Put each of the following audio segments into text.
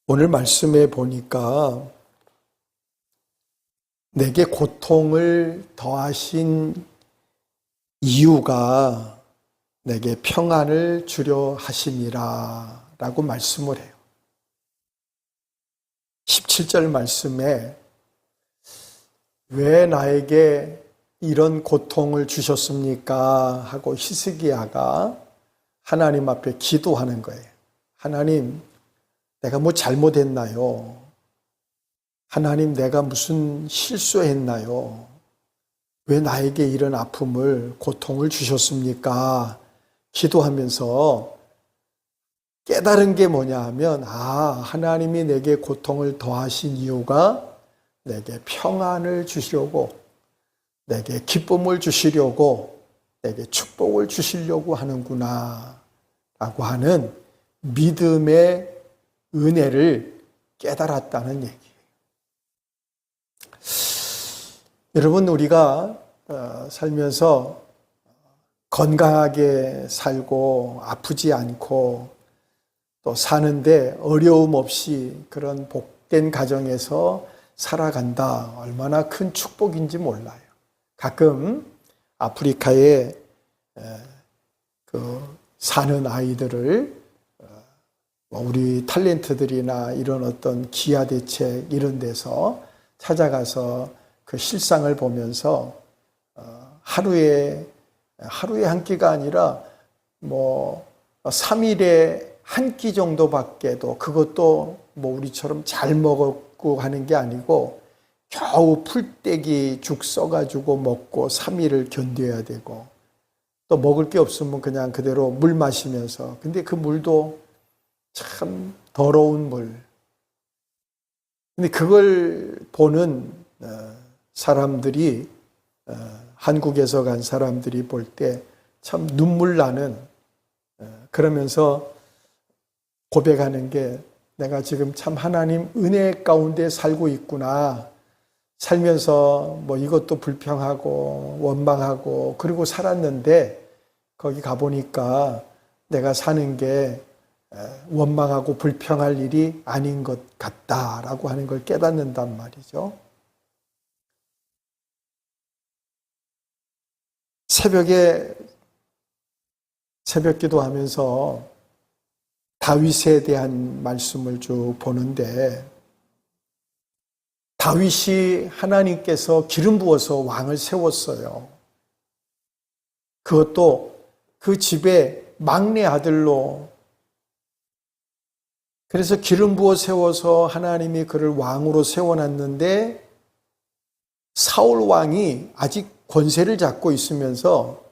오늘 말씀에 보니까 내게 고통을 더하신 이유가 내게 평안을 주려 하심이라 라고 말씀을 해요. 17절 말씀에 왜 나에게 이런 고통을 주셨습니까? 하고 히스기야가 하나님 앞에 기도하는 거예요. 하나님, 내가 뭐 잘못했나요? 하나님, 내가 무슨 실수했나요? 왜 나에게 이런 아픔을, 고통을 주셨습니까? 기도하면서 깨달은 게 뭐냐 하면, 하나님이 내게 고통을 더하신 이유가 내게 평안을 주시려고, 내게 기쁨을 주시려고, 내게 축복을 주시려고 하는구나 라고 하는 믿음의 은혜를 깨달았다는 얘기예요. 여러분, 우리가 살면서 건강하게 살고 아프지 않고 또 사는데 어려움 없이 그런 복된 가정에서 살아간다. 얼마나 큰 축복인지 몰라요. 가끔 아프리카에 사는 아이들을 우리 탤런트들이나 이런 어떤 기아 대책 이런 데서 찾아가서 그 실상을 보면서 하루에 한 끼가 아니라 3일에 한 끼 정도밖에도, 그것도 우리처럼 잘 먹고 하는 게 아니고 겨우 풀떼기 죽 써가지고 먹고 3일을 견뎌야 되고, 또 먹을 게 없으면 그냥 그대로 물 마시면서, 근데 그 물도 참 더러운 물. 근데 그걸 보는 사람들이, 한국에서 간 사람들이 볼 때 참 눈물 나는, 그러면서 고백하는 게, 내가 지금 참 하나님 은혜 가운데 살고 있구나. 살면서 이것도 불평하고 원망하고 그리고 살았는데 거기 가보니까 내가 사는 게 원망하고 불평할 일이 아닌 것 같다라고 하는 걸 깨닫는단 말이죠. 새벽 기도하면서 다윗에 대한 말씀을 쭉 보는데, 다윗이 하나님께서 기름 부어서 왕을 세웠어요. 그것도 그 집의 막내 아들로. 그래서 기름 부어 세워서 하나님이 그를 왕으로 세워놨는데, 사울 왕이 아직 권세를 잡고 있으면서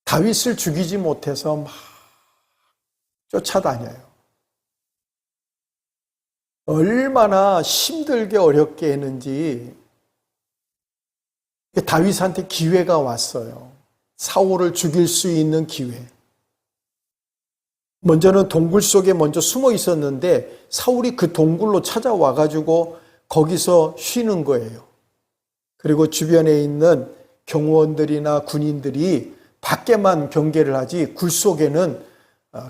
다윗을 죽이지 못해서 막 쫓아다녀요. 얼마나 힘들게 어렵게 했는지. 다윗한테 기회가 왔어요. 사울을 죽일 수 있는 기회. 먼저는 동굴 속에 먼저 숨어 있었는데 사울이 그 동굴로 찾아와가지고 거기서 쉬는 거예요. 그리고 주변에 있는 경호원들이나 군인들이 밖에만 경계를 하지 굴 속에는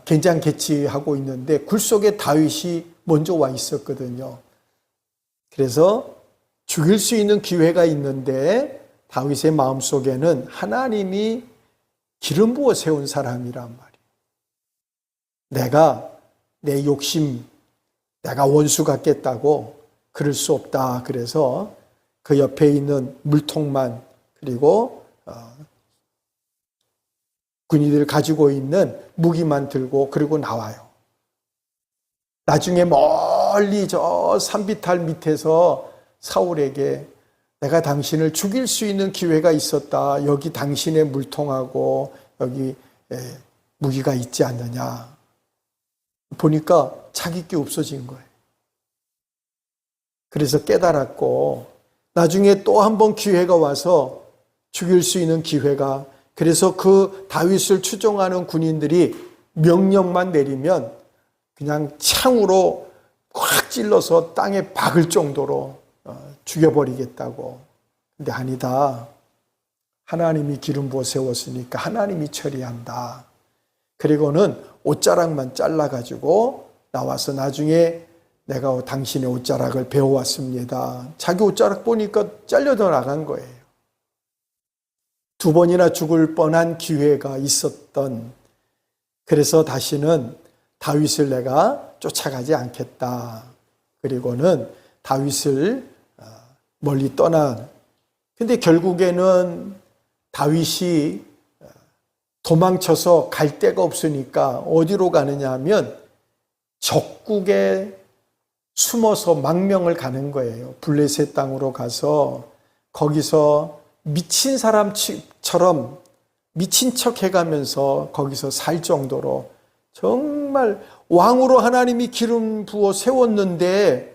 긴장개치하고 있는데, 굴 속에 다윗이 먼저 와 있었거든요. 그래서 죽일 수 있는 기회가 있는데 다윗의 마음속에는 하나님이 기름 부어 세운 사람이란 말이에요. 내가 내 욕심, 내가 원수 같겠다고 그럴 수 없다. 그래서 그 옆에 있는 물통만, 그리고 군인들 가지고 있는 무기만 들고 그리고 나와요. 나중에 멀리 저 산비탈 밑에서 사울에게, 내가 당신을 죽일 수 있는 기회가 있었다. 여기 당신의 물통하고 여기 무기가 있지 않느냐. 보니까 자기 게 없어진 거예요. 그래서 깨달았고, 나중에 또 한 번 기회가 와서 죽일 수 있는 기회가, 그래서 그 다윗을 추종하는 군인들이 명령만 내리면 그냥 창으로 확 찔러서 땅에 박을 정도로 죽여버리겠다고. 근데 아니다. 하나님이 기름 부어 세웠으니까 하나님이 처리한다. 그리고는 옷자락만 잘라가지고 나와서 나중에 내가 당신의 옷자락을 배워왔습니다. 자기 옷자락 보니까 잘려져 나간 거예요. 두 번이나 죽을 뻔한 기회가 있었던, 그래서 다시는 다윗을 내가 쫓아가지 않겠다. 그리고는 다윗을 멀리 떠난. 근데 결국에는 다윗이 도망쳐서 갈 데가 없으니까 어디로 가느냐 하면 적국에 숨어서 망명을 가는 거예요. 블레셋 땅으로 가서 거기서 미친 사람처럼 미친 척 해가면서 거기서 살 정도로 정말 왕으로 하나님이 기름 부어 세웠는데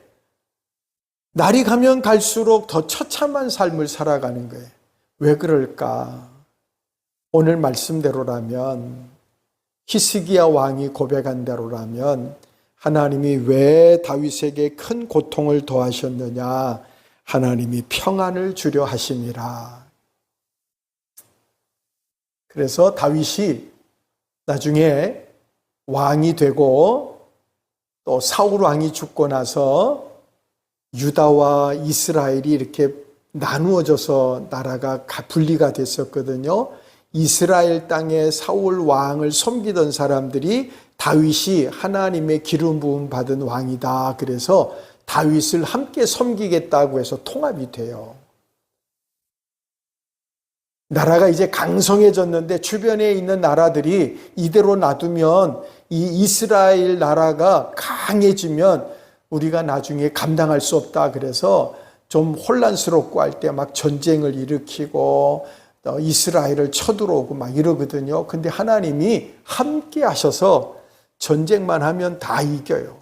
날이 가면 갈수록 더 처참한 삶을 살아가는 거예요. 왜 그럴까? 오늘 말씀대로라면, 히스기야 왕이 고백한 대로라면 하나님이 왜 다윗에게 큰 고통을 더하셨느냐? 하나님이 평안을 주려 하심이라. 그래서 다윗이 나중에 왕이 되고 또 사울 왕이 죽고 나서 유다와 이스라엘이 이렇게 나누어져서 나라가 분리가 됐었거든요. 이스라엘 땅에 사울 왕을 섬기던 사람들이 다윗이 하나님의 기름 부음 받은 왕이다. 그래서 다윗을 함께 섬기겠다고 해서 통합이 돼요. 나라가 이제 강성해졌는데 주변에 있는 나라들이 이대로 놔두면 이 이스라엘 나라가 강해지면 우리가 나중에 감당할 수 없다. 그래서 좀 혼란스럽고 할 때 막 전쟁을 일으키고 이스라엘을 쳐들어오고 막 이러거든요. 근데 하나님이 함께 하셔서 전쟁만 하면 다 이겨요.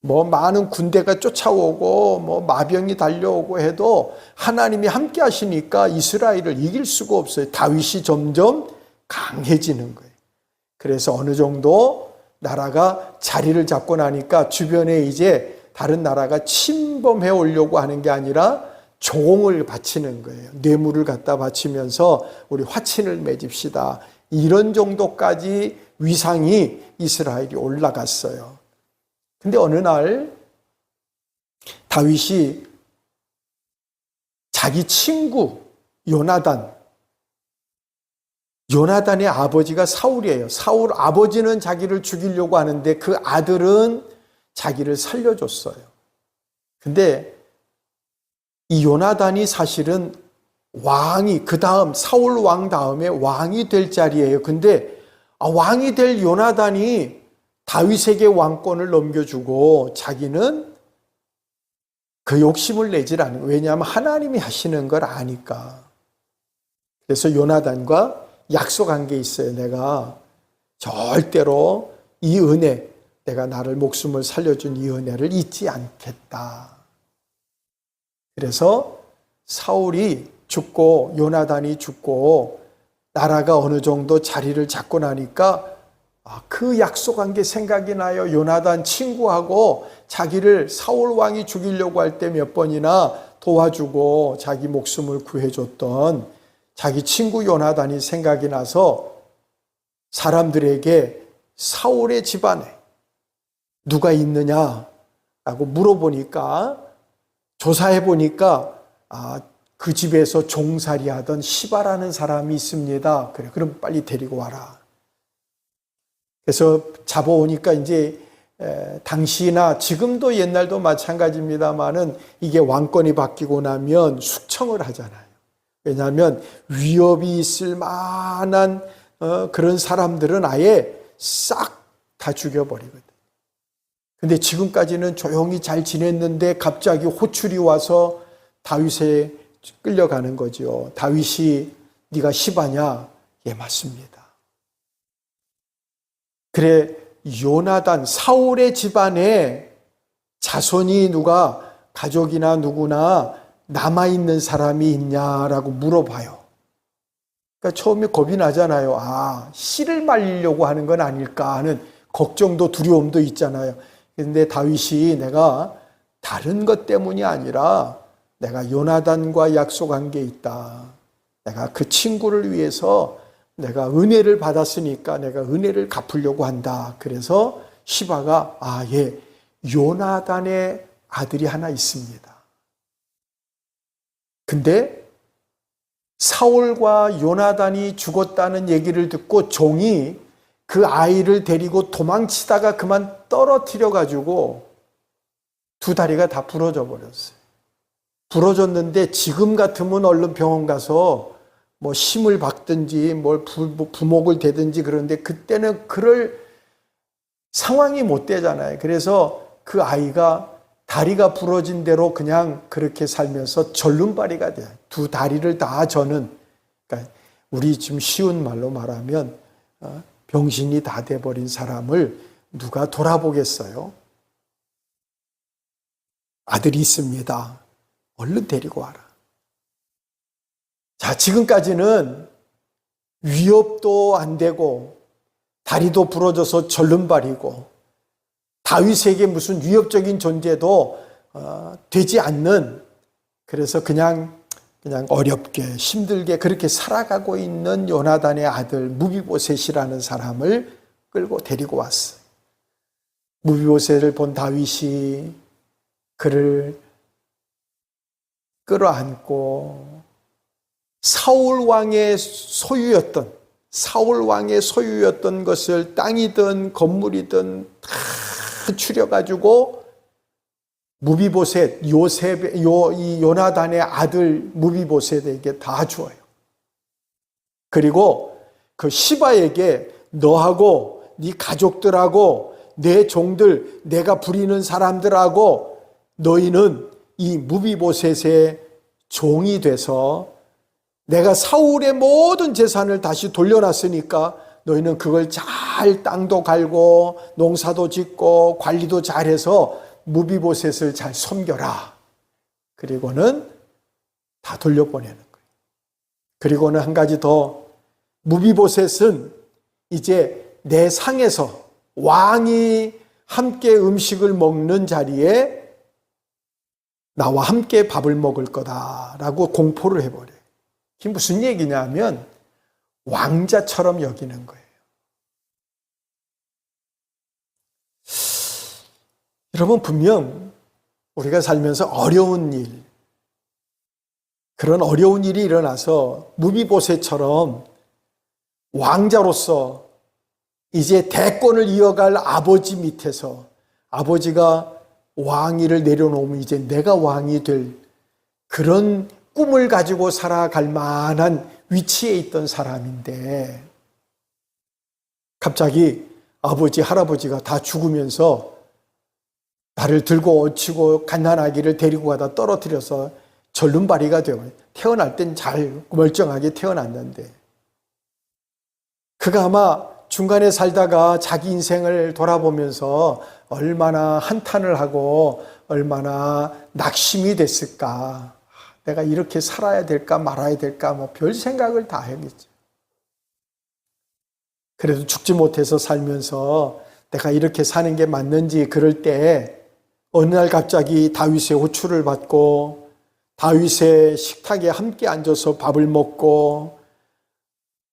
뭐 많은 군대가 쫓아오고 뭐 마병이 달려오고 해도 하나님이 함께 하시니까 이스라엘을 이길 수가 없어요. 다윗이 점점 강해지는 거예요. 그래서 어느 정도 나라가 자리를 잡고 나니까 주변에 이제 다른 나라가 침범해 오려고 하는 게 아니라 종을 바치는 거예요. 뇌물을 갖다 바치면서 우리 화친을 맺읍시다. 이런 정도까지 위상이 이스라엘이 올라갔어요. 근데 어느 날 다윗이 자기 친구 요나단의 아버지가 사울이에요. 사울 아버지는 자기를 죽이려고 하는데 그 아들은 자기를 살려줬어요. 근데 이 요나단이 사실은 왕이 그 다음 사울 왕 다음에 왕이 될 자리예요. 근데 왕이 될 요나단이 다윗에게 왕권을 넘겨주고 자기는 그 욕심을 내질 않아요. 왜냐하면 하나님이 하시는 걸 아니까. 그래서 요나단과 약속한 게 있어요. 내가 절대로 이 은혜, 내가 나를 목숨을 살려준 이 은혜를 잊지 않겠다. 그래서 사울이 죽고 요나단이 죽고 나라가 어느 정도 자리를 잡고 나니까 그 약속한 게 생각이 나요. 요나단 친구하고 자기를 사울 왕이 죽이려고 할 때 몇 번이나 도와주고 자기 목숨을 구해줬던 자기 친구 요나단이 생각이 나서 사람들에게 사울의 집안에 누가 있느냐라고 물어보니까 조사해 보니까 그 집에서 종살이 하던 시바라는 사람이 있습니다. 그래, 그럼 빨리 데리고 와라. 그래서 잡아오니까 이제 당시나 지금도 옛날도 마찬가지입니다만은 이게 왕권이 바뀌고 나면 숙청을 하잖아요. 왜냐하면 위협이 있을 만한 그런 사람들은 아예 싹 다 죽여버리거든. 근데 지금까지는 조용히 잘 지냈는데 갑자기 호출이 와서 다윗에 끌려가는 거죠. 다윗이 네가 시바냐? 예, 맞습니다. 그래, 요나단 사울의 집안에 자손이 누가 가족이나 누구나 남아있는 사람이 있냐라고 물어봐요. 그러니까 처음에 겁이 나잖아요. 씨를 말리려고 하는 건 아닐까 하는 걱정도 두려움도 있잖아요. 그런데 다윗이 내가 다른 것 때문이 아니라 내가 요나단과 약속한 게 있다. 내가 그 친구를 위해서 내가 은혜를 받았으니까 내가 은혜를 갚으려고 한다. 그래서 시바가 요나단의 아들이 하나 있습니다. 근데 사울과 요나단이 죽었다는 얘기를 듣고 종이 그 아이를 데리고 도망치다가 그만 떨어뜨려 가지고 두 다리가 다 부러져 버렸어요. 부러졌는데 지금 같으면 얼른 병원 가서 뭐 심을 박든지 뭘 부목을 대든지 그런데 그때는 그럴 상황이 못 되잖아요. 그래서 그 아이가 다리가 부러진 대로 그냥 그렇게 살면서 절름발이가 돼요. 두 다리를 다 저는, 그러니까 우리 지금 쉬운 말로 말하면 병신이 다 돼버린 사람을 누가 돌아보겠어요? 아들이 있습니다. 얼른 데리고 와라. 자, 지금까지는 위협도 안 되고 다리도 부러져서 절름발이고 다윗에게 무슨 위협적인 존재도 되지 않는, 그래서 그냥 어렵게 힘들게 그렇게 살아가고 있는 요나단의 아들 무비보셋이라는 사람을 끌고 데리고 왔어요. 무비보셋을 본 다윗이 그를 끌어안고 사울 왕의 소유였던 것을 땅이든 건물이든 다 추려가지고 무비보셋, 이 요나단의 아들 무비보셋에게 다 주어요. 그리고 그 시바에게 너하고 네 가족들하고 내 종들, 내가 부리는 사람들하고 너희는 이 무비보셋의 종이 돼서 내가 사울의 모든 재산을 다시 돌려놨으니까 너희는 그걸 잘 땅도 갈고 농사도 짓고 관리도 잘해서 무비보셋을 잘 섬겨라. 그리고는 다 돌려보내는 거예요. 그리고는 한 가지 더, 무비보셋은 이제 내 상에서 왕이 함께 음식을 먹는 자리에 나와 함께 밥을 먹을 거다라고 공포를 해버려요. 이게 무슨 얘기냐면 왕자처럼 여기는 거예요. 여러분, 분명 우리가 살면서 어려운 일, 그런 어려운 일이 일어나서 무비보셋처럼 왕자로서 이제 대권을 이어갈 아버지 밑에서 아버지가 왕위를 내려놓으면 이제 내가 왕이 될 그런 꿈을 가지고 살아갈 만한 위치에 있던 사람인데 갑자기 아버지, 할아버지가 다 죽으면서 나를 들고 얹히고 갓난아기를 데리고 가다 떨어뜨려서 절름발이가 되어 태어날 땐 잘 멀쩡하게 태어났는데 그가 아마 중간에 살다가 자기 인생을 돌아보면서 얼마나 한탄을 하고 얼마나 낙심이 됐을까. 내가 이렇게 살아야 될까 말아야 될까 뭐 별 생각을 다 하겠죠. 그래도 죽지 못해서 살면서 내가 이렇게 사는 게 맞는지 그럴 때 어느 날 갑자기 다윗의 호출을 받고 다윗의 식탁에 함께 앉아서 밥을 먹고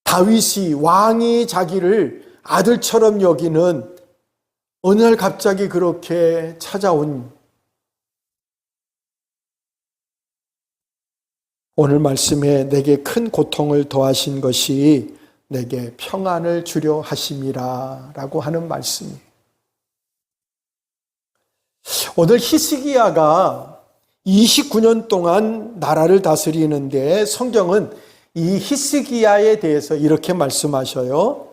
다윗이 왕이 자기를 아들처럼 여기는 어느 날 갑자기 그렇게 찾아온 오늘 말씀에 내게 큰 고통을 더하신 것이 내게 평안을 주려 하심이라 라고 하는 말씀이에요. 오늘 히스기야가 29년 동안 나라를 다스리는데 성경은 이 히스기야에 대해서 이렇게 말씀하셔요.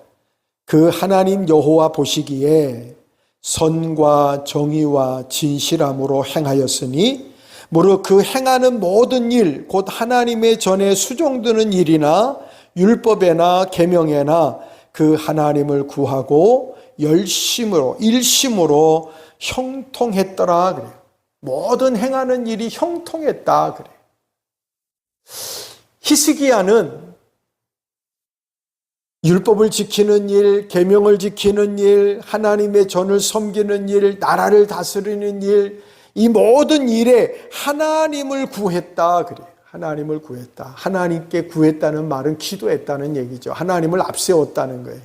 그 하나님 여호와 보시기에 선과 정의와 진실함으로 행하였으니 무릇 그 행하는 모든 일 곧 하나님의 전에 수종드는 일이나 율법에나 계명에나 그 하나님을 구하고 열심으로 일심으로 형통했더라 그래요. 모든 행하는 일이 형통했다 그래요. 히스기야는 율법을 지키는 일, 계명을 지키는 일, 하나님의 전을 섬기는 일, 나라를 다스리는 일, 이 모든 일에 하나님을 구했다 그래요. 하나님을 구했다. 하나님께 구했다는 말은 기도했다는 얘기죠. 하나님을 앞세웠다는 거예요.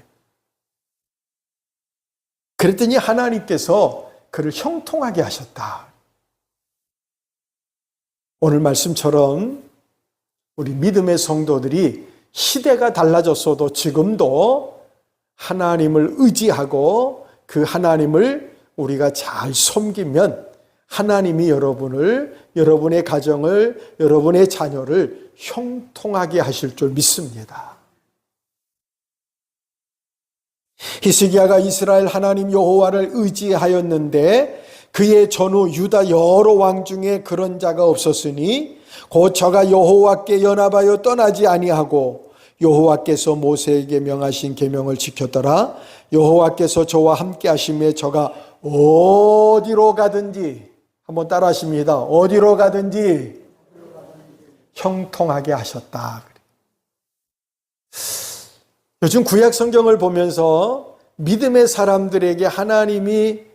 그랬더니 하나님께서 그를 형통하게 하셨다. 오늘 말씀처럼 우리 믿음의 성도들이 시대가 달라졌어도 지금도 하나님을 의지하고 그 하나님을 우리가 잘 섬기면 하나님이 여러분을, 여러분의 가정을, 여러분의 자녀를 형통하게 하실 줄 믿습니다. 히스기야가 이스라엘 하나님 여호와를 의지하였는데 그의 전후 유다 여러 왕 중에 그런 자가 없었으니 곧 저가 여호와께 연합하여 떠나지 아니하고 여호와께서 모세에게 명하신 계명을 지켰더라. 여호와께서 저와 함께 하심에 저가 어디로 가든지, 한번 따라 하십니다. 어디로 가든지 형통하게 하셨다. 요즘 구약 성경을 보면서 믿음의 사람들에게 하나님이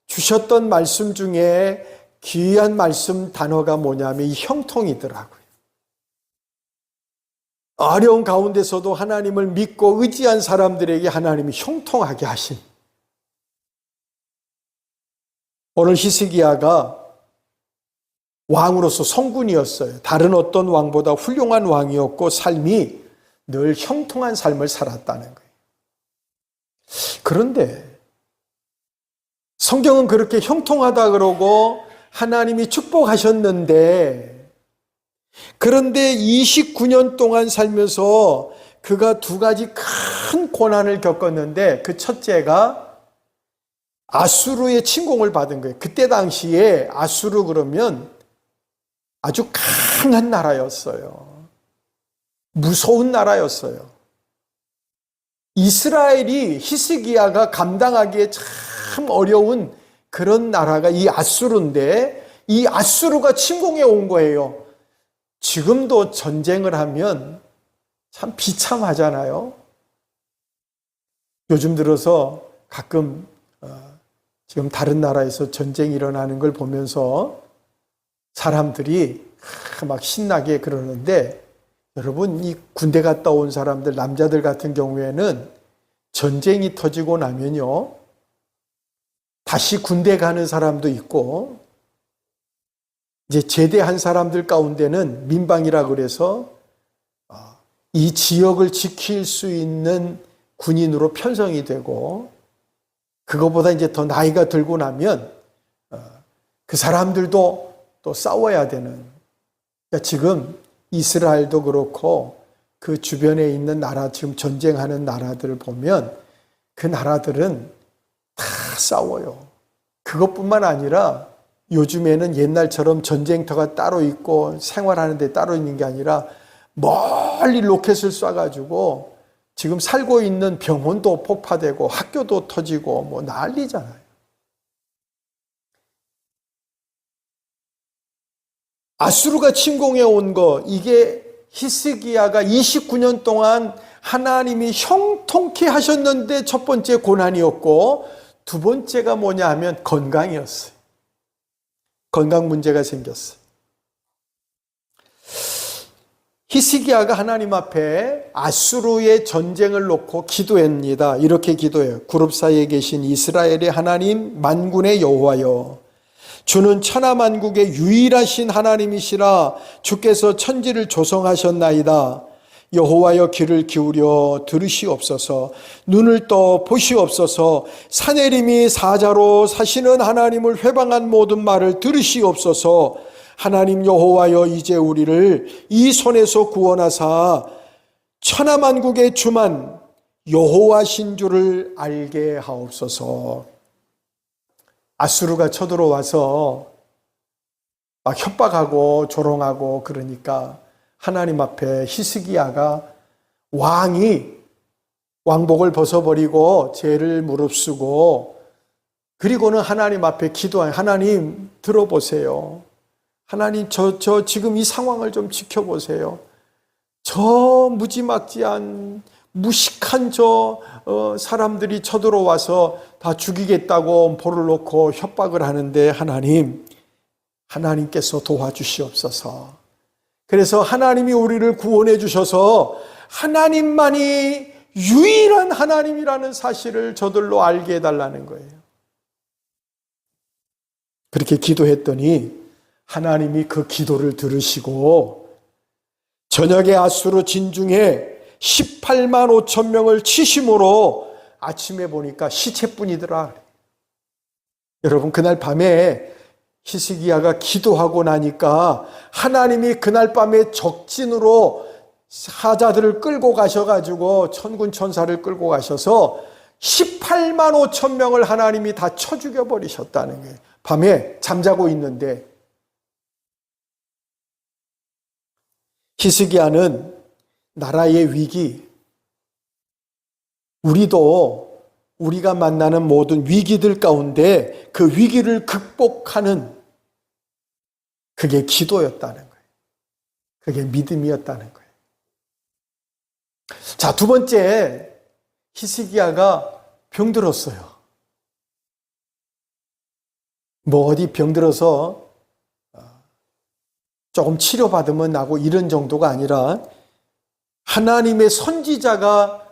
주셨던 말씀 중에 귀한 말씀 단어가 뭐냐면 이 형통이더라고요. 어려운 가운데서도 하나님을 믿고 의지한 사람들에게 하나님이 형통하게 하신. 오늘 히스기야가 왕으로서 성군이었어요. 다른 어떤 왕보다 훌륭한 왕이었고 삶이 늘 형통한 삶을 살았다는 거예요. 그런데 성경은 그렇게 형통하다 그러고 하나님이 축복하셨는데, 그런데 29년 동안 살면서 그가 두 가지 큰 고난을 겪었는데 그 첫째가 아수르의 침공을 받은 거예요. 그때 당시에 아수르 그러면 아주 강한 나라였어요. 무서운 나라였어요. 이스라엘이 히스기야가 감당하기에 참 어려운 그런 나라가 이 아수르인데 이 아수르가 침공해 온 거예요. 지금도 전쟁을 하면 참 비참하잖아요. 요즘 들어서 가끔 지금 다른 나라에서 전쟁이 일어나는 걸 보면서 사람들이 막 신나게 그러는데, 여러분 이 군대 갔다 온 사람들, 남자들 같은 경우에는 전쟁이 터지고 나면요 다시 군대 가는 사람도 있고, 이제 제대한 사람들 가운데는 민방이라 그래서 이 지역을 지킬 수 있는 군인으로 편성이 되고, 그거보다 이제 더 나이가 들고 나면 그 사람들도 또 싸워야 되는. 그러니까 지금 이스라엘도 그렇고 그 주변에 있는 나라, 지금 전쟁하는 나라들을 보면 그 나라들은 다 싸워요. 그것뿐만 아니라 요즘에는 옛날처럼 전쟁터가 따로 있고 생활하는 데 따로 있는 게 아니라 멀리 로켓을 쏴가지고 지금 살고 있는 병원도 폭파되고 학교도 터지고 뭐 난리잖아요. 아수르가 침공해 온 거, 이게 히스기야가 29년 동안 하나님이 형통케 하셨는데 첫 번째 고난이었고, 두 번째가 뭐냐 하면 건강이었어요. 건강 문제가 생겼어요. 히스기야가 하나님 앞에 아수르의 전쟁을 놓고 기도합니다. 이렇게 기도해요. 그룹 사이에 계신 이스라엘의 하나님 만군의 여호와여, 주는 천하만국의 유일하신 하나님이시라. 주께서 천지를 조성하셨나이다. 여호와여, 귀를 기울여 들으시옵소서. 눈을 떠 보시옵소서. 사내림이 사자로 사시는 하나님을 회방한 모든 말을 들으시옵소서. 하나님 여호와여, 이제 우리를 이 손에서 구원하사 천하만국의 주만 여호와신 줄을 알게 하옵소서. 아수르가 쳐들어와서 막 협박하고 조롱하고 그러니까 하나님 앞에 히스기야가 왕이 왕복을 벗어버리고 죄를 무릅쓰고, 그리고는 하나님 앞에 기도한, 하나님 들어보세요. 하나님 저 지금 이 상황을 좀 지켜보세요. 저 무지막지한 무식한 사람들이 쳐들어와서 다 죽이겠다고 볼을 놓고 협박을 하는데 하나님께서 도와주시옵소서. 그래서 하나님이 우리를 구원해 주셔서 하나님만이 유일한 하나님이라는 사실을 저들로 알게 해달라는 거예요. 그렇게 기도했더니 하나님이 그 기도를 들으시고 저녁에 아수르 진중에 18만 5천 명을 치심으로 아침에 보니까 시체뿐이더라. 여러분, 그날 밤에 히스기야가 기도하고 나니까 하나님이 그날 밤에 적진으로 사자들을 끌고 가셔가지고 천군 천사를 끌고 가셔서 18만 5천 명을 하나님이 다 쳐 죽여버리셨다는 거예요. 밤에 잠자고 있는데. 히스기야는 나라의 위기, 우리도 우리가 만나는 모든 위기들 가운데 그 위기를 극복하는 그게 기도였다는 거예요. 그게 믿음이었다는 거예요. 자, 두 번째, 히스기야가 병들었어요. 뭐 어디 병들어서 조금 치료받으면 나고 이런 정도가 아니라 하나님의 선지자가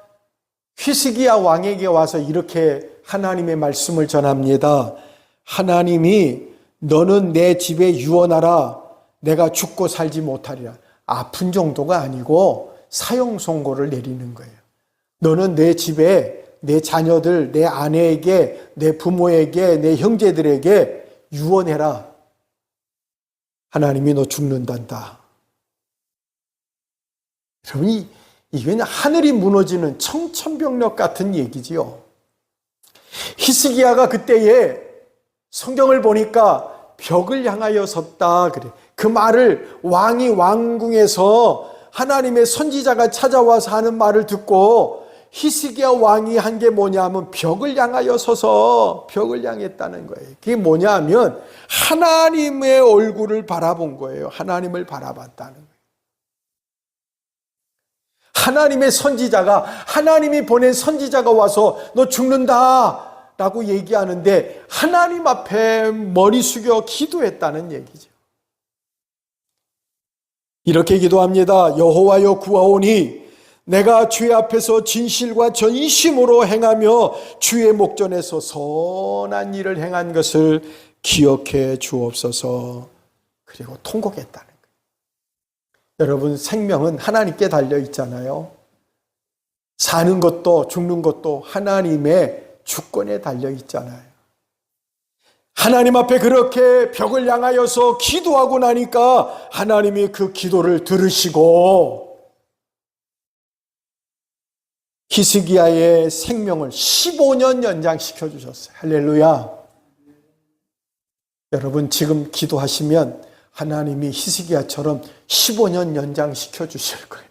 히스기야 왕에게 와서 이렇게 하나님의 말씀을 전합니다. 하나님이 너는 내 집에 유언하라. 내가 죽고 살지 못하리라. 아픈 정도가 아니고 사형 선고를 내리는 거예요. 너는 내 집에 내 자녀들, 내 아내에게, 내 부모에게, 내 형제들에게 유언해라. 하나님이 너 죽는단다. 여러분, 이게 하늘이 무너지는 청천벽력 같은 얘기지요. 히스기야가 그때에 성경을 보니까 벽을 향하여 섰다 그래. 그 말을 왕이 왕궁에서 하나님의 선지자가 찾아와서 하는 말을 듣고 히스기야 왕이 한 게 뭐냐면 벽을 향하여 서서 벽을 향했다는 거예요. 그게 뭐냐 하면 하나님의 얼굴을 바라본 거예요. 하나님을 바라봤다는 거예요. 하나님의 선지자가, 하나님이 보낸 선지자가 와서 너 죽는다 라고 얘기하는데 하나님 앞에 머리 숙여 기도했다는 얘기죠. 이렇게 기도합니다. 여호와여 구하오니 내가 주의 앞에서 진실과 전심으로 행하며 주의 목전에서 선한 일을 행한 것을 기억해 주옵소서. 그리고 통곡했다는 거예요. 여러분, 생명은 하나님께 달려 있잖아요. 사는 것도 죽는 것도 하나님의 주권에 달려 있잖아요. 하나님 앞에 그렇게 벽을 향하여서 기도하고 나니까 하나님이 그 기도를 들으시고 히스기야의 생명을 15년 연장시켜 주셨어요. 할렐루야. 여러분, 지금 기도하시면 하나님이 히스기야처럼 15년 연장시켜 주실 거예요.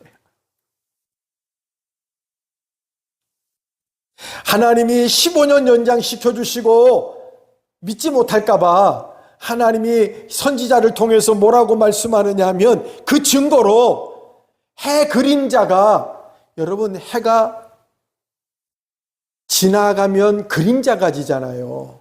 하나님이 15년 연장시켜 주시고 믿지 못할까 봐 하나님이 선지자를 통해서 뭐라고 말씀하느냐 하면 그 증거로 해 그림자가, 여러분, 해가 지나가면 그림자가 지잖아요.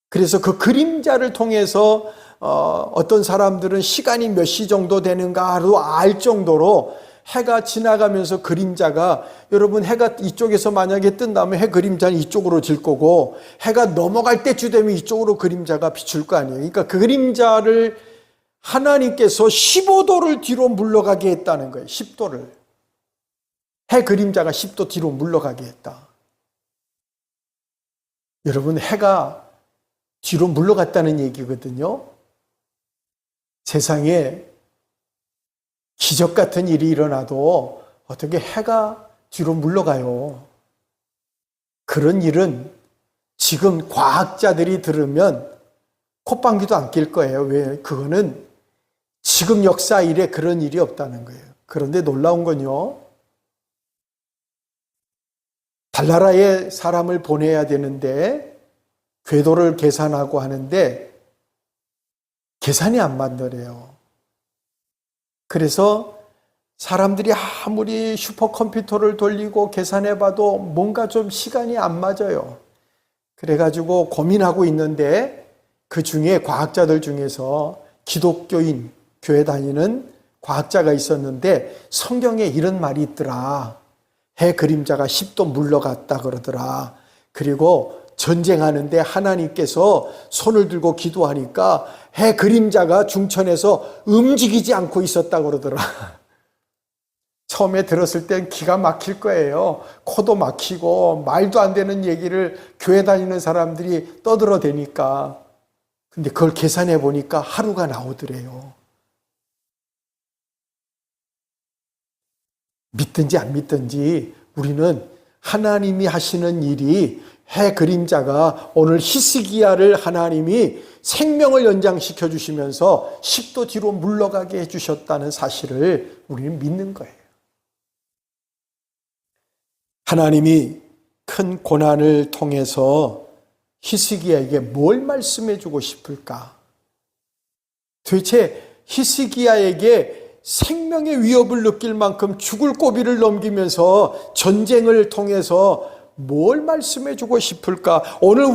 그래서 그 그림자를 통해서 어떤 사람들은 시간이 몇 시 정도 되는가로 알 정도로 해가 지나가면서 그림자가, 여러분, 해가 이쪽에서 만약에 뜬다면 해 그림자는 이쪽으로 질 거고 해가 넘어갈 때쯤 되면 이쪽으로 그림자가 비출 거 아니에요. 그러니까 그 그림자를 하나님께서 15도를 뒤로 물러가게 했다는 거예요. 10도를. 해 그림자가 10도 뒤로 물러가게 했다. 여러분, 해가 뒤로 물러갔다는 얘기거든요. 세상에 기적 같은 일이 일어나도 어떻게 해가 뒤로 물러가요? 그런 일은 지금 과학자들이 들으면 콧방귀도 안 낄 거예요. 왜? 그거는 지금 역사 이래 그런 일이 없다는 거예요. 그런데 놀라운 건요, 달나라에 사람을 보내야 되는데 궤도를 계산하고 하는데 계산이 안 맞더래요. 그래서 사람들이 아무리 슈퍼컴퓨터를 돌리고 계산해봐도 뭔가 좀 시간이 안 맞아요. 그래가지고 고민하고 있는데 그 중에 과학자들 중에서 기독교인, 교회 다니는 과학자가 있었는데 성경에 이런 말이 있더라. 해 그림자가 10도 물러갔다 그러더라. 그리고 전쟁하는데 하나님께서 손을 들고 기도하니까 해 그림자가 중천에서 움직이지 않고 있었다 그러더라. 처음에 들었을 땐 기가 막힐 거예요. 코도 막히고 말도 안 되는 얘기를 교회 다니는 사람들이 떠들어대니까. 근데 그걸 계산해 보니까 하루가 나오더래요. 믿든지 안 믿든지 우리는 하나님이 하시는 일이 해 그림자가 오늘 히스기야를 하나님이 생명을 연장시켜 주시면서 10도 뒤로 물러가게 해주셨다는 사실을 우리는 믿는 거예요. 하나님이 큰 고난을 통해서 히스기야에게 뭘 말씀해 주고 싶을까? 도대체 히스기야에게 생명의 위협을 느낄 만큼 죽을 고비를 넘기면서 전쟁을 통해서 뭘 말씀해 주고 싶을까? 오늘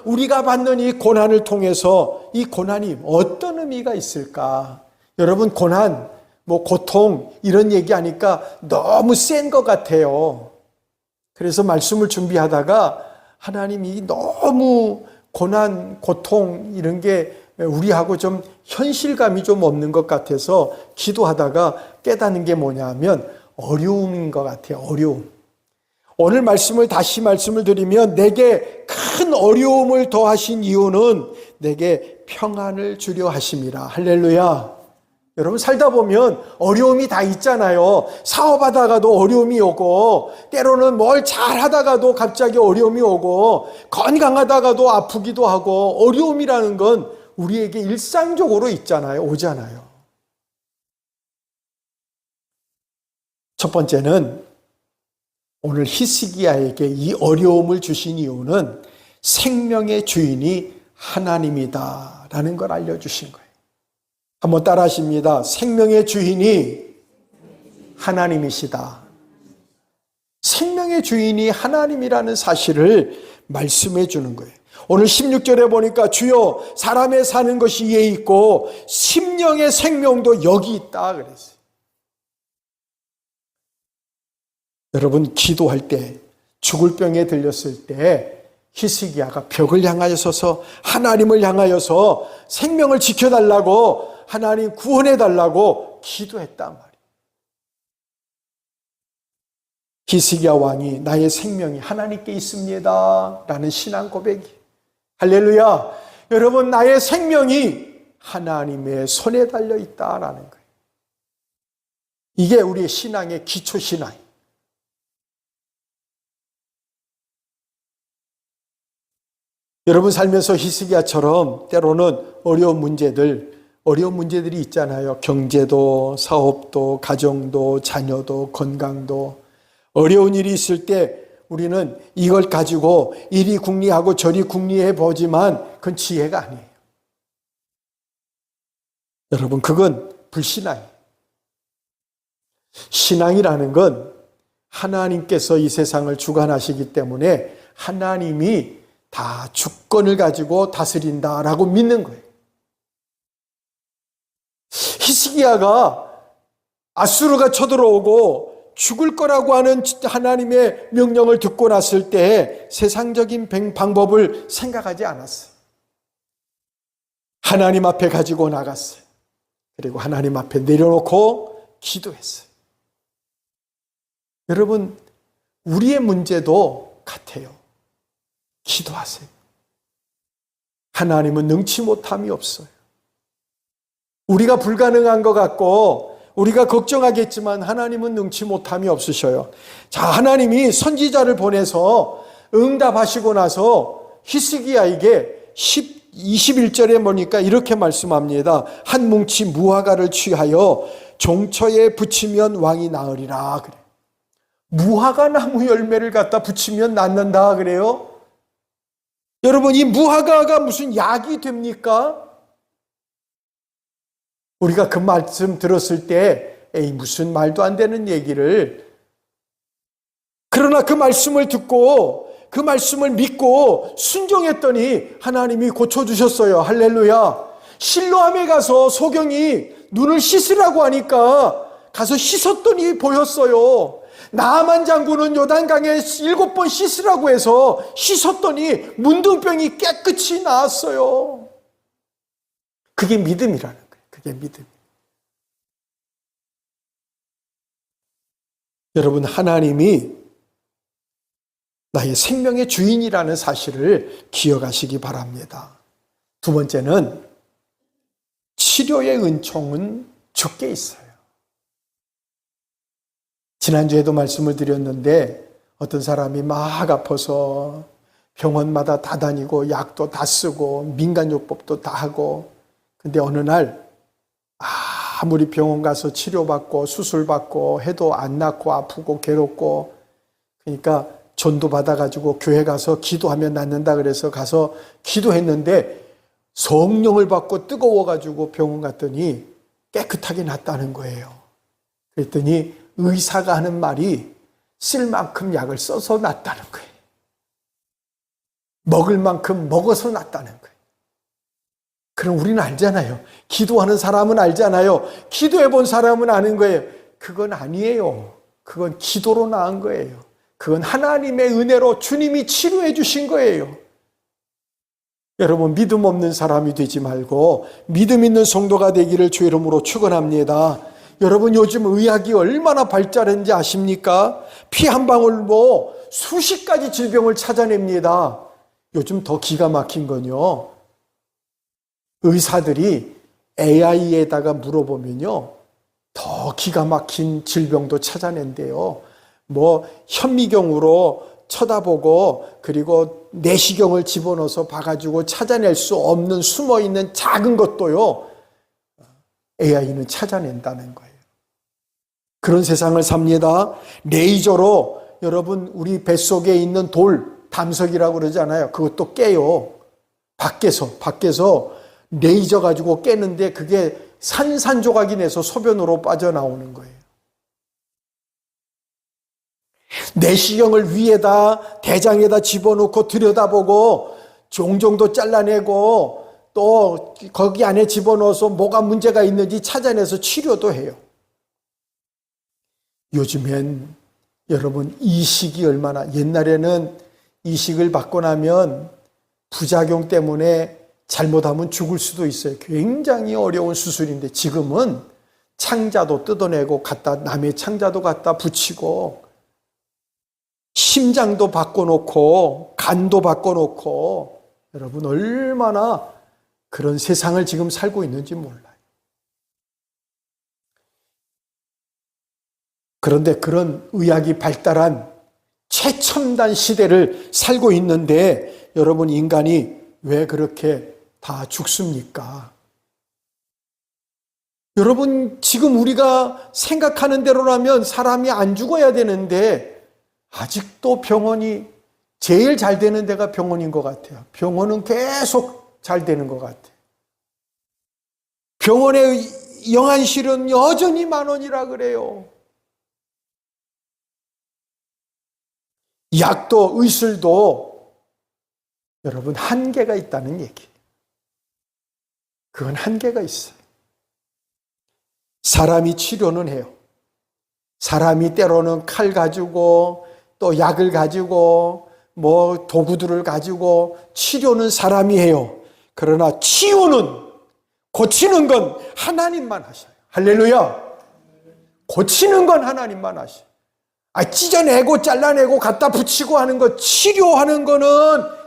우리가 받는 이 고난을 통해서 이 고난이 어떤 의미가 있을까? 여러분, 고난, 고통 이런 얘기하니까 너무 센 것 같아요. 그래서 말씀을 준비하다가 하나님이 너무 고난, 고통 이런 게 우리하고 좀 현실감이 좀 없는 것 같아서 기도하다가 깨닫는 게 뭐냐면 어려움인 것 같아요. 어려움. 오늘 다시 말씀을 드리면 내게 큰 어려움을 더하신 이유는 내게 평안을 주려 하심이라. 할렐루야. 여러분, 살다 보면 어려움이 다 있잖아요. 사업하다가도 어려움이 오고, 때로는 뭘 잘하다가도 갑자기 어려움이 오고, 건강하다가도 아프기도 하고, 어려움이라는 건 우리에게 일상적으로 오잖아요. 첫 번째는 오늘 히스기야에게 이 어려움을 주신 이유는 생명의 주인이 하나님이다라는 걸 알려주신 거예요. 한번 따라 하십니다. 생명의 주인이 하나님이시다. 생명의 주인이 하나님이라는 사실을 말씀해 주는 거예요. 오늘 16절에 보니까 주여 사람의 사는 것이 이에 있고 심령의 생명도 여기 있다 그랬어요. 여러분, 기도할 때 죽을 병에 들렸을 때 히스기야가 벽을 향하여 서서 하나님을 향하여서 생명을 지켜달라고, 하나님 구원해달라고 기도했단 말이에요. 히스기야 왕이 나의 생명이 하나님께 있습니다 라는 신앙 고백이. 할렐루야. 여러분, 나의 생명이 하나님의 손에 달려있다라는 거예요. 이게 우리의 신앙의 기초신앙이에요. 여러분 살면서 히스기야처럼 때로는 어려운 문제들이 있잖아요. 경제도, 사업도, 가정도, 자녀도, 건강도. 어려운 일이 있을 때 우리는 이걸 가지고 이리 궁리하고 저리 궁리해 보지만 그건 지혜가 아니에요. 여러분, 그건 불신앙이에요. 신앙이라는 건 하나님께서 이 세상을 주관하시기 때문에 하나님이 다 주권을 가지고 다스린다라고 믿는 거예요. 히스기야가 아수르가 쳐들어오고 죽을 거라고 하는 하나님의 명령을 듣고 났을 때 세상적인 방법을 생각하지 않았어요. 하나님 앞에 가지고 나갔어요. 그리고 하나님 앞에 내려놓고 기도했어요. 여러분, 우리의 문제도 같아요. 기도하세요. 하나님은 능치 못함이 없어요. 우리가 불가능한 것 같고 우리가 걱정하겠지만 하나님은 능치 못함이 없으셔요. 자, 하나님이 선지자를 보내서 응답하시고 나서 히스기야에게 21절에 보니까 이렇게 말씀합니다. 한 뭉치 무화과를 취하여 종처에 붙이면 왕이 나으리라 그래. 무화과 나무 열매를 갖다 붙이면 낫는다 그래요? 여러분, 이 무화과가 무슨 약이 됩니까? 우리가 그 말씀 들었을 때 무슨 말도 안 되는 얘기를, 그러나 그 말씀을 듣고 그 말씀을 믿고 순종했더니 하나님이 고쳐주셨어요. 할렐루야. 실로암에 가서 소경이 눈을 씻으라고 하니까 가서 씻었더니 보였어요. 나만 장군은 요단강에 7번 씻으라고 해서 씻었더니 문둥병이 깨끗이 나았어요. 그게 믿음이라는 거예요. 그게 믿음. 여러분, 하나님이 나의 생명의 주인이라는 사실을 기억하시기 바랍니다. 두 번째는 치료의 은총은 주께 있어요. 지난주에도 말씀을 드렸는데 어떤 사람이 막 아파서 병원마다 다 다니고 약도 다 쓰고 민간요법도 다 하고, 근데 어느 날 아무리 병원 가서 치료받고 수술받고 해도 안 낫고 아프고 괴롭고, 그러니까 전도 받아가지고 교회 가서 기도하면 낫는다 그래서 가서 기도했는데 성령을 받고 뜨거워가지고 병원 갔더니 깨끗하게 낫다는 거예요. 그랬더니 의사가 하는 말이 쓸 만큼 약을 써서 낫다는 거예요. 먹을 만큼 먹어서 낫다는 거예요. 그럼 우리는 알잖아요. 기도하는 사람은 알잖아요. 기도해 본 사람은 아는 거예요. 그건 아니에요. 그건 기도로 나은 거예요. 그건 하나님의 은혜로 주님이 치료해 주신 거예요. 여러분, 믿음 없는 사람이 되지 말고 믿음 있는 성도가 되기를 주 이름으로 축원합니다. 여러분, 요즘 의학이 얼마나 발달했는지 아십니까? 피 한 방울로 수십 가지 질병을 찾아냅니다. 요즘 더 기가 막힌 건요, 의사들이 AI에다가 물어보면요, 더 기가 막힌 질병도 찾아낸대요. 뭐 현미경으로 쳐다보고 그리고 내시경을 집어넣어서 봐가지고 찾아낼 수 없는 숨어있는 작은 것도요, AI는 찾아낸다는 거예요. 그런 세상을 삽니다. 레이저로 여러분, 우리 뱃속에 있는 돌, 담석이라고 그러잖아요. 그것도 깨요. 밖에서 레이저 가지고 깨는데 그게 산산조각이 내서 소변으로 빠져나오는 거예요. 내시경을 위에다 대장에다 집어넣고 들여다보고 종종도 잘라내고 또 거기 안에 집어넣어서 뭐가 문제가 있는지 찾아내서 치료도 해요. 요즘엔 여러분, 이식이 얼마나, 옛날에는 이식을 받고 나면 부작용 때문에 잘못하면 죽을 수도 있어요. 굉장히 어려운 수술인데 지금은 창자도 뜯어내고 남의 창자도 갖다 붙이고 심장도 바꿔놓고 간도 바꿔놓고, 여러분 얼마나 그런 세상을 지금 살고 있는지 몰라요. 그런데 그런 의학이 발달한 최첨단 시대를 살고 있는데 여러분, 인간이 왜 그렇게 다 죽습니까? 여러분, 지금 우리가 생각하는 대로라면 사람이 안 죽어야 되는데 아직도 병원이 제일 잘 되는 데가 병원인 것 같아요. 병원은 계속 잘 되는 것 같아요. 병원의 영안실은 여전히 10,000원이라 그래요. 약도 의술도 여러분 한계가 있다는 얘기예요. 그건 한계가 있어요. 사람이 치료는 해요. 사람이 때로는 칼 가지고 또 약을 가지고 뭐 도구들을 가지고 치료는 사람이 해요. 그러나 치유는, 고치는 건 하나님만 하셔요. 할렐루야. 고치는 건 하나님만 하셔요. 찢어내고 잘라내고 갖다 붙이고 하는 거, 치료하는 거는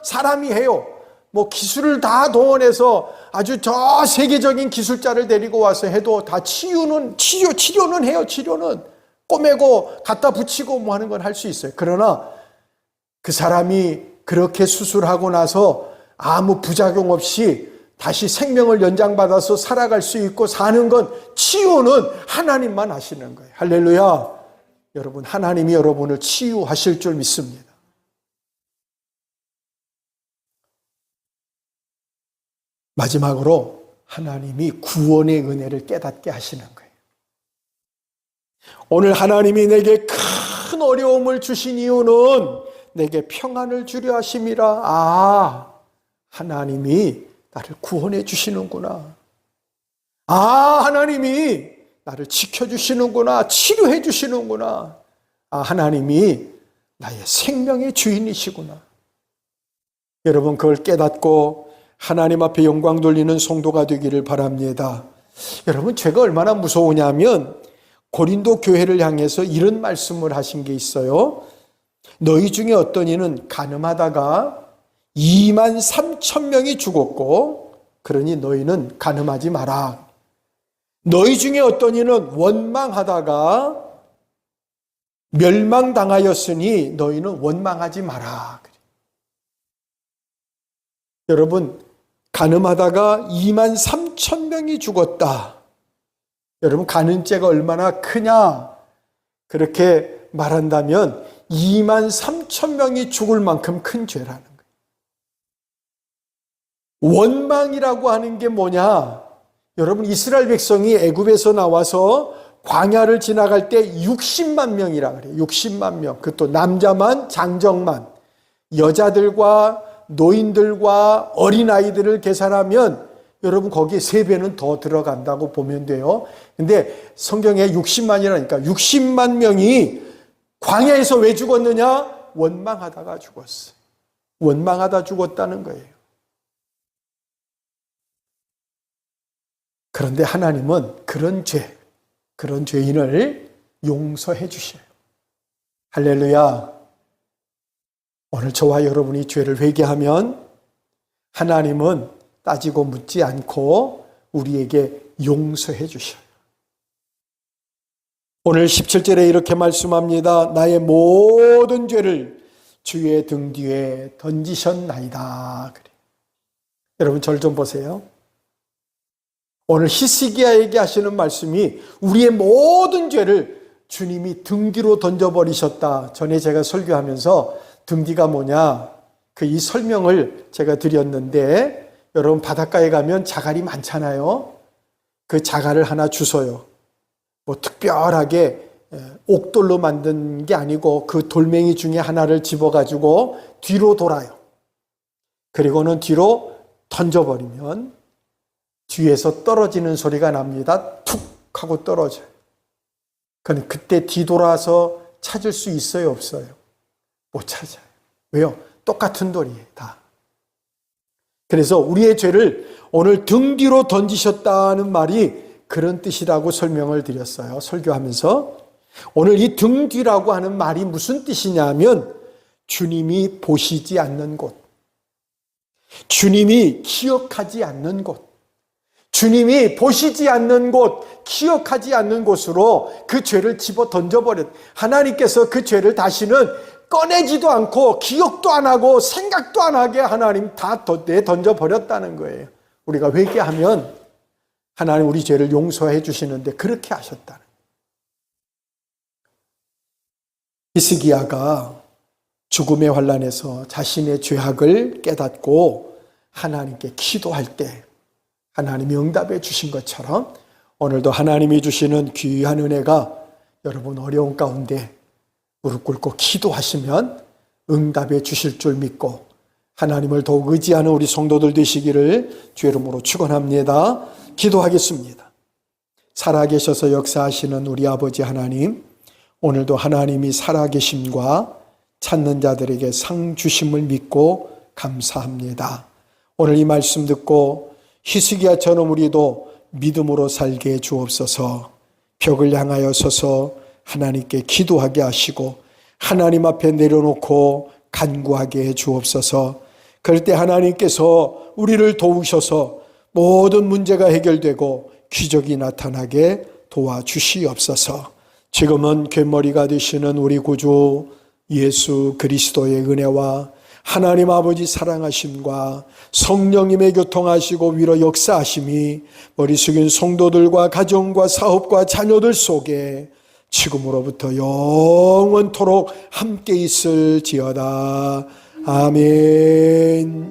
사람이 해요. 뭐 기술을 다 동원해서 아주 저 세계적인 기술자를 데리고 와서 해도 다 치료는 해요. 치료는 꼬매고 갖다 붙이고 뭐 하는 건 할 수 있어요. 그러나 그 사람이 그렇게 수술하고 나서 아무 부작용 없이 다시 생명을 연장받아서 살아갈 수 있고 사는 건, 치유는 하나님만 하시는 거예요. 할렐루야. 여러분, 하나님이 여러분을 치유하실 줄 믿습니다. 마지막으로 하나님이 구원의 은혜를 깨닫게 하시는 거예요. 오늘 하나님이 내게 큰 어려움을 주신 이유는 내게 평안을 주려 하심이라. 하나님이 나를 구원해 주시는구나. 하나님이 나를 지켜주시는구나. 치료해 주시는구나. 하나님이 나의 생명의 주인이시구나. 여러분 그걸 깨닫고 하나님 앞에 영광 돌리는 성도가 되기를 바랍니다. 여러분 죄가 얼마나 무서우냐면 고린도 교회를 향해서 이런 말씀을 하신 게 있어요. 너희 중에 어떤 이는 간음하다가 23,000명이 죽었고 그러니 너희는 간음하지 마라. 너희 중에 어떤 이는 원망하다가 멸망당하였으니 너희는 원망하지 마라. 여러분 간음하다가 23,000명이 죽었다. 여러분 간음죄가 얼마나 크냐? 그렇게 말한다면 23,000명이 죽을 만큼 큰 죄라는 거예요. 원망이라고 하는 게 뭐냐? 여러분 이스라엘 백성이 애굽에서 나와서 광야를 지나갈 때 60만 명이라 그래요. 60만 명. 그것도 남자만 장정만. 여자들과 노인들과 어린아이들을 계산하면 여러분 거기에 3배는 더 들어간다고 보면 돼요. 근데 성경에 60만이라니까 60만 명이 광야에서 왜 죽었느냐? 원망하다가 죽었어요. 원망하다 죽었다는 거예요. 그런데 하나님은 그런 죄인을 용서해 주셔요. 할렐루야. 오늘 저와 여러분이 죄를 회개하면 하나님은 따지고 묻지 않고 우리에게 용서해 주셔요. 오늘 17절에 이렇게 말씀합니다. 나의 모든 죄를 주의 등 뒤에 던지셨나이다. 그래. 여러분 절 좀 보세요. 오늘 히스기야에게 하시는 말씀이 우리의 모든 죄를 주님이 등 뒤로 던져버리셨다. 전에 제가 설교하면서 등 뒤가 뭐냐? 이 설명을 제가 드렸는데 여러분 바닷가에 가면 자갈이 많잖아요. 그 자갈을 하나 주워요. 뭐 특별하게 옥돌로 만든 게 아니고 그 돌멩이 중에 하나를 집어가지고 뒤로 돌아요. 그리고는 뒤로 던져버리면 뒤에서 떨어지는 소리가 납니다. 툭 하고 떨어져요. 그런데 그때 뒤돌아서 찾을 수 있어요, 없어요? 못 찾아요. 왜요? 똑같은 돌이에요, 다. 그래서 우리의 죄를 오늘 등 뒤로 던지셨다는 말이 그런 뜻이라고 설명을 드렸어요, 설교하면서. 오늘 이 등 뒤라고 하는 말이 무슨 뜻이냐면 주님이 보시지 않는 곳, 주님이 기억하지 않는 곳, 주님이 보시지 않는 곳, 기억하지 않는 곳으로 그 죄를 집어 던져버렸. 하나님께서 그 죄를 다시는 꺼내지도 않고 기억도 안 하고 생각도 안 하게 하나님 다 던져버렸다는 거예요. 우리가 회개하면 하나님 우리 죄를 용서해 주시는데 그렇게 하셨다는 거예요. 히스기야가 죽음의 환난에서 자신의 죄악을 깨닫고 하나님께 기도할 때 하나님이 응답해 주신 것처럼 오늘도 하나님이 주시는 귀한 은혜가 여러분 어려운 가운데 무릎 꿇고 기도하시면 응답해 주실 줄 믿고 하나님을 더욱 의지하는 우리 성도들 되시기를 주의 이름으로 축원합니다. 기도하겠습니다. 살아계셔서 역사하시는 우리 아버지 하나님, 오늘도 하나님이 살아계심과 찾는 자들에게 상 주심을 믿고 감사합니다. 오늘 이 말씀 듣고 히스기야처럼 우리도 믿음으로 살게 해 주옵소서. 벽을 향하여 서서 하나님께 기도하게 하시고 하나님 앞에 내려놓고 간구하게 해 주옵소서. 그럴 때 하나님께서 우리를 도우셔서 모든 문제가 해결되고 기적이 나타나게 도와주시옵소서. 지금은 괸머리가 되시는 우리 구주 예수 그리스도의 은혜와 하나님 아버지 사랑하심과 성령님의 교통하시고 위로 역사하심이 머리 숙인 성도들과 가정과 사업과 자녀들 속에 지금으로부터 영원토록 함께 있을지어다. 아멘.